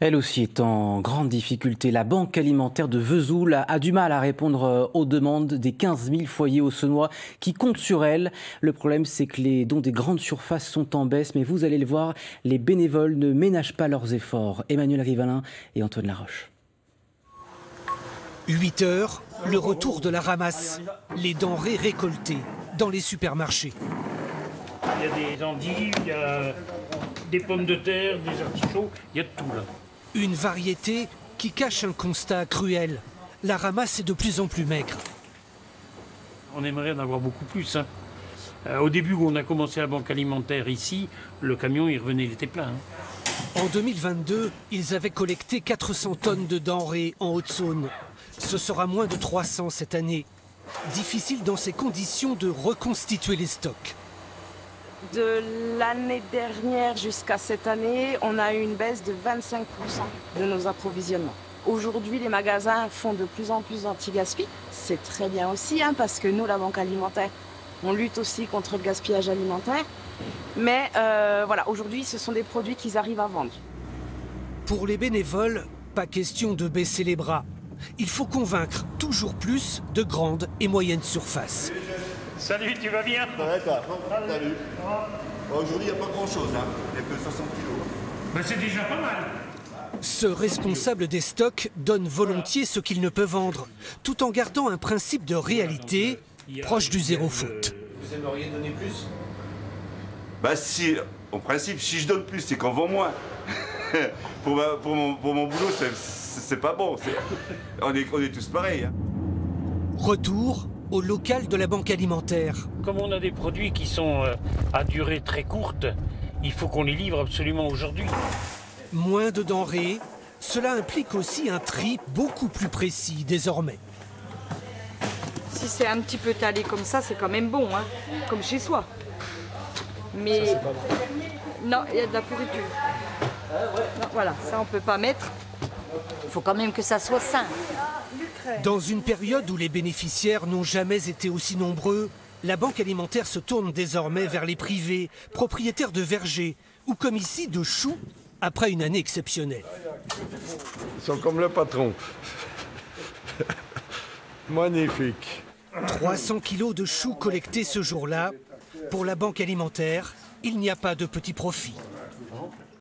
Elle aussi est en grande difficulté. La Banque alimentaire de Vesoul a du mal à répondre aux demandes des 15 000 foyers haut-saônois qui comptent sur elle. Le problème, c'est que les dons des grandes surfaces sont en baisse, mais vous allez le voir, les bénévoles ne ménagent pas leurs efforts. Emmanuel Rivalin et Antoine Laroche. 8 heures, le retour de la ramasse, les denrées récoltées dans les supermarchés. Il y a des endives, il y a des pommes de terre, des artichauts, il y a de tout là. Une variété qui cache un constat cruel. La ramasse est de plus en plus maigre. On aimerait en avoir beaucoup plus. Au début où on a commencé la banque alimentaire ici, le camion il revenait, il était plein. En 2022, ils avaient collecté 400 tonnes de denrées en Haute-Saône. Ce sera moins de 300 cette année. Difficile dans ces conditions de reconstituer les stocks. De l'année dernière jusqu'à cette année, on a eu une baisse de 25% de nos approvisionnements. Aujourd'hui, les magasins font de plus en plus d'anti-gaspi. C'est très bien aussi, parce que nous, la banque alimentaire, on lutte aussi contre le gaspillage alimentaire. Mais voilà, aujourd'hui, ce sont des produits qu'ils arrivent à vendre. Pour les bénévoles, pas question de baisser les bras. Il faut convaincre toujours plus de grandes et moyennes surfaces. Salut, tu vas bien? Ça va, toi? Salut. Aujourd'hui, il n'y a pas grand-chose, il n'y a que 60 kilos. Ben, c'est déjà pas mal. Ce responsable des stocks donne volontiers ce qu'il ne peut vendre, tout en gardant un principe de réalité proche du zéro faute. Vous aimeriez donner plus? Bah si, en principe, si je donne plus, c'est qu'on vend moins. pour mon boulot, c'est pas bon. On est tous pareils. Retour au local de la banque alimentaire. Comme on a des produits qui sont à durée très courte, il faut qu'on les livre absolument aujourd'hui. Moins de denrées, cela implique aussi un tri beaucoup plus précis désormais. Si c'est un petit peu talé comme ça, c'est quand même bon, comme chez soi. Mais ça, non, il y a de la pourriture. Non, voilà, ça on peut pas mettre. Il faut quand même que ça soit sain. Dans une période où les bénéficiaires n'ont jamais été aussi nombreux, la banque alimentaire se tourne désormais vers les privés, propriétaires de vergers, ou comme ici de choux, après une année exceptionnelle. Ils sont comme le patron. Magnifique. 300 kilos de choux collectés ce jour-là. Pour la banque alimentaire, il n'y a pas de petit profit.